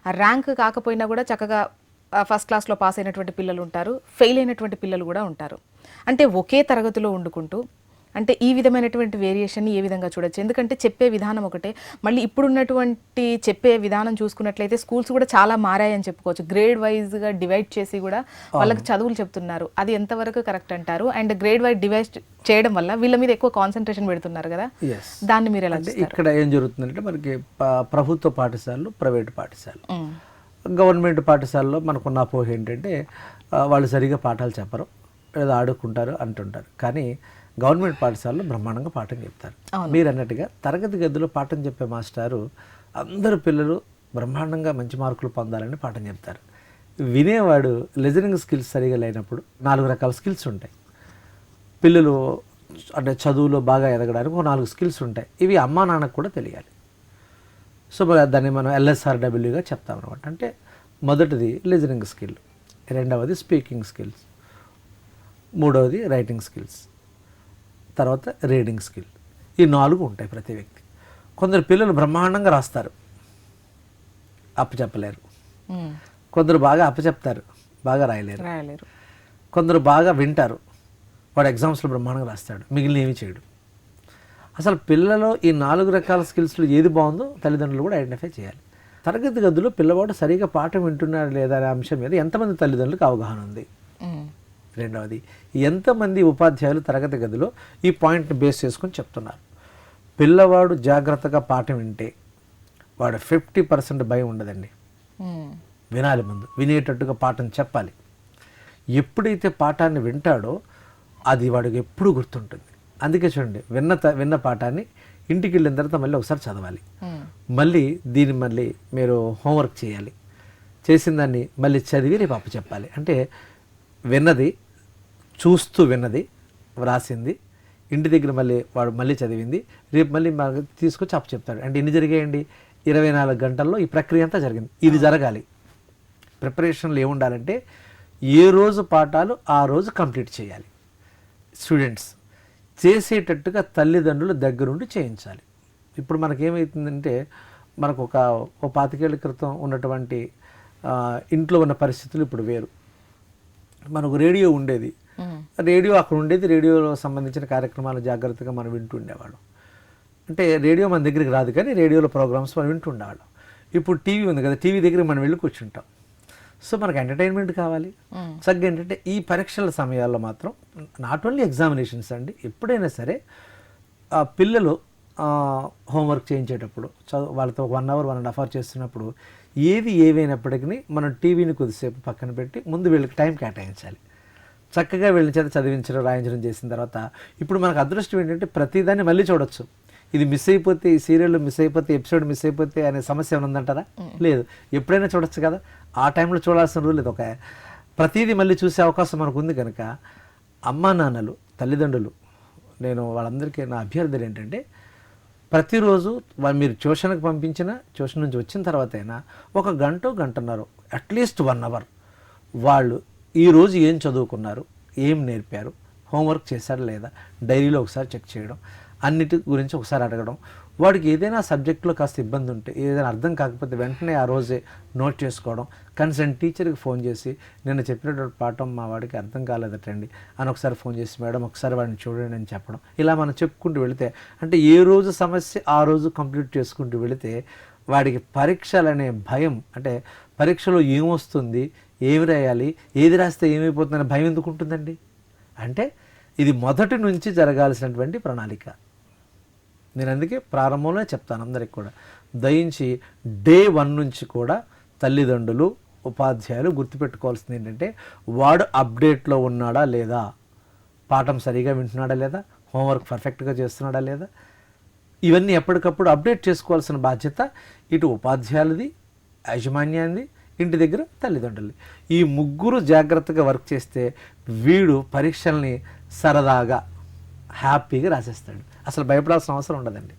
ఆ ర్యాంక్ కాకపోయినా కూడా చక్కగా ఫస్ట్ క్లాస్లో పాస్ అయినటువంటి పిల్లలు ఉంటారు, ఫెయిల్ అయినటువంటి పిల్లలు కూడా ఉంటారు. అంటే ఒకే తరగతిలో వండుకుంటూ అంటే ఈ విధమైనటువంటి వేరియేషన్ని ఏ విధంగా చూడొచ్చు? ఎందుకంటే చెప్పే విధానం ఒకటే, మళ్ళీ ఇప్పుడున్నటువంటి చెప్పే విధానం చూసుకున్నట్లయితే స్కూల్స్ కూడా చాలా మారాయని చెప్పుకోవచ్చు. గ్రేడ్ వైజ్గా డివైడ్ చేసి కూడా వాళ్ళకి చదువులు చెప్తున్నారు. అది ఎంతవరకు కరెక్ట్ అంటారు? అండ్ గ్రేడ్ వైజ్ డివైడ్ చేయడం వల్ల వీళ్ళ మీద ఎక్కువ కాన్సన్ట్రేషన్ పెడుతున్నారు కదా, దాన్ని మీరు ఎలా చూస్తారు? ఇక్కడ ఏం జరుగుతుందంటే మనకి ప్రభుత్వ పాఠశాలలు, ప్రైవేటు పాఠశాలలు, గవర్నమెంట్ పాఠశాలలో మనకున్న అపోహ ఏంటంటే వాళ్ళు సరిగా పాఠాలు చెప్పరు, ఏదో ఆడుకుంటారు అంటుంటారు. కానీ గవర్నమెంట్ పాఠశాలలో బ్రహ్మాండంగా పాఠం చెప్తారు. మీరు అన్నట్టుగా తరగతి గదిలో పాఠం చెప్పే మాస్టారు అందరు పిల్లలు బ్రహ్మాండంగా మంచి మార్కులు పొందాలని పాఠం చెప్తారు. వినేవాడు లిజనింగ్ స్కిల్స్ సరిగా లేనప్పుడు 4 రకాల స్కిల్స్ ఉంటాయి. పిల్లలు అంటే చదువులో బాగా ఎదగడానికి ఒక 4 స్కిల్స్ ఉంటాయి. ఇవి అమ్మా నాన్నకు కూడా తెలియాలి. సో దాన్ని మనం LSRWగా చెప్తాం అనమాట. అంటే మొదటిది లిజనింగ్ స్కిల్, రెండవది స్పీకింగ్ స్కిల్స్, మూడవది రైటింగ్ స్కిల్స్, తర్వాత రీడింగ్ స్కిల్. ఈ 4 ఉంటాయి ప్రతి వ్యక్తి. కొందరు పిల్లలు బ్రహ్మాండంగా రాస్తారు, అప్పచెప్పలేరు. కొందరు బాగా అప్పచెప్తారు, బాగా రాయలేరు. కొందరు బాగా వింటారు, వాడు ఎగ్జామ్స్లో బ్రహ్మాండంగా రాస్తాడు, మిగిలిన ఏమీ చేయడు. అసలు పిల్లలో ఈ 4 రకాల స్కిల్స్లో ఏది బాగుందో తల్లిదండ్రులు కూడా ఐడెంటిఫై చేయాలి. తరగతి గదిలో పిల్లవాడు సరిగా పాఠం వింటున్నాడు లేదా అనే అంశం మీద ఎంతమంది తల్లిదండ్రులకు అవగాహన ఉంది? రెండవది, ఎంతమంది ఉపాధ్యాయులు తరగతి గదిలో ఈ పాయింట్ని బేస్ చేసుకొని చెప్తున్నారు? పిల్లవాడు జాగ్రత్తగా పాఠం వింటే వాడు 50% భయం ఉండదండి. వినాలి, ముందు వినేటట్టుగా పాఠం చెప్పాలి. ఎప్పుడైతే పాఠాన్ని వింటాడో అది వాడికి ఎప్పుడు గుర్తుంటుంది. అందుకే చూడండి, విన్న పాఠాన్ని ఇంటికి వెళ్ళిన తర్వాత మళ్ళీ ఒకసారి చదవాలి, మళ్ళీ దీన్ని మళ్ళీ మీరు హోంవర్క్ చేయాలి, చేసిన దాన్ని మళ్ళీ చదివి రేపు అప్పచెప్పాలి. అంటే విన్నది, చూస్తూ విన్నది, వ్రాసింది, ఇంటి దగ్గర మళ్ళీ వాడు మళ్ళీ చదివింది, రేపు మళ్ళీ మనకు తీసుకొచ్చి అప్పచెప్తాడు. అంటే ఎన్ని జరిగాయండి? 24 గంటల్లో ఈ ప్రక్రియ అంతా జరిగింది. ఇది జరగాలి. ప్రిపరేషన్లు ఏముండాలంటే ఏ రోజు పాఠాలు ఆ రోజు కంప్లీట్ చేయాలి. స్టూడెంట్స్ చేసేటట్టుగా తల్లిదండ్రులు దగ్గరుండి చేయించాలి. ఇప్పుడు మనకేమవుతుందంటే మనకు ఒక 25 ఏళ్ల క్రితం ఉన్నటువంటి ఇంట్లో ఉన్న పరిస్థితులు ఇప్పుడు వేరు. మనకు రేడియో ఉండేది, రేడియో అక్కడ ఉండేది, రేడియోలో సంబంధించిన కార్యక్రమాలు జాగ్రత్తగా మనం వింటూ ఉండేవాళ్ళం. అంటే రేడియో మన దగ్గరికి రాదు కానీ రేడియోలో ప్రోగ్రామ్స్ మనం వింటూ ఉండేవాళ్ళం. ఇప్పుడు టీవీ ఉంది కదా, టీవీ దగ్గరికి మనం వెళ్ళి కూర్చుంటాం. సో మనకు ఎంటర్టైన్మెంట్ కావాలి. చక్కగా ఏంటంటే ఈ పరీక్షల సమయాల్లో మాత్రం నాట్ ఓన్లీ ఎగ్జామినేషన్స్ అండి, ఎప్పుడైనా సరే పిల్లలు హోంవర్క్ చేయించేటప్పుడు వాళ్ళతో 1 అవర్ 1.5 అవర్ చేస్తున్నప్పుడు ఏది ఏవైనప్పటికీ మనం టీవీని కొద్దిసేపు పక్కన పెట్టి ముందు వీళ్ళకి టైం కేటాయించాలి. చక్కగా వీళ్ళని చేత చదివించడం, రాయించడం చేసిన తర్వాత ఇప్పుడు మనకు అదృష్టం ఏంటంటే ప్రతిదాన్ని మళ్ళీ చూడొచ్చు. ఇది మిస్ అయిపోతే, ఈ సీరియల్ మిస్ అయిపోతే, ఎపిసోడ్ మిస్ అయిపోతే అనే సమస్య ఏమైనా ఉందంటారా? లేదు, ఎప్పుడైనా చూడొచ్చు కదా. ఆ టైంలో చూడాల్సిన రూల్ లేదు. ప్రతిదీ మళ్ళీ చూసే అవకాశం మనకు ఉంది కనుక అమ్మా నాన్నలు, తల్లిదండ్రులు, నేను వాళ్ళందరికీ నా అభ్యర్థన ఏంటంటే ప్రతిరోజు మీరు ట్యూషన్కి పంపించిన, ట్యూషన్ నుంచి వచ్చిన తర్వాత అయినా 1 గంట, గంటన్నర, అట్లీస్ట్ 1 అవర్ వాళ్ళు ఈరోజు ఏం చదువుకున్నారు, ఏం నేర్పారు, హోంవర్క్ చేశారు లేదా, డైరీలో ఒకసారి చెక్ చేయడం, అన్నిటి గురించి ఒకసారి అడగడం. వాడికి ఏదైనా సబ్జెక్టులో కాస్త ఇబ్బంది ఉంటే, ఏదైనా అర్థం కాకపోతే వెంటనే ఆ రోజే నోట్ చేసుకోవడం, కన్సర్న్ టీచర్కి ఫోన్ చేసి నిన్న చెప్పినటువంటి పాఠం మా వాడికి అర్థం కాలేదటండి అని ఒకసారి ఫోన్ చేసి మేడం ఒకసారి వాడిని చూడండి అని చెప్పడం. ఇలా మనం చెప్పుకుంటూ వెళితే, అంటే ఏ రోజు సమస్య ఆ రోజు కంప్లీట్ చేసుకుంటూ వెళితే వాడికి పరీక్షలు అనే భయం, అంటే పరీక్షలో ఏమొస్తుంది, ఏమి రాయాలి, ఏది రాస్తే ఏమైపోతుందనే భయం ఎందుకు ఉంటుందండి? అంటే ఇది మొదటి నుంచి జరగాల్సినటువంటి ప్రణాళిక. నేను అందుకే ప్రారంభంలో చెప్తాను అందరికి కూడా, దయించి డే 1 నుంచి కూడా తల్లిదండ్రులు, ఉపాధ్యాయులు గుర్తుపెట్టుకోవాల్సింది ఏంటంటే వాడు అప్డేట్లో ఉన్నాడా లేదా, పాఠం సరిగా వింటున్నాడా లేదా, హోంవర్క్ పర్ఫెక్ట్గా చేస్తున్నాడా లేదా, ఇవన్నీ ఎప్పటికప్పుడు అప్డేట్ చేసుకోవాల్సిన బాధ్యత ఇటు ఉపాధ్యాయులది, యాజమాన్యాన్ని, ఇంటి దగ్గర తల్లిదండ్రులు. ఈ ముగ్గురు జాగ్రత్తగా వర్క్ చేస్తే వీడు పరీక్షల్ని సరదాగా హ్యాపీగా రాసేస్తాడు. అసలు భయపడాల్సిన అవసరం ఉండదండి.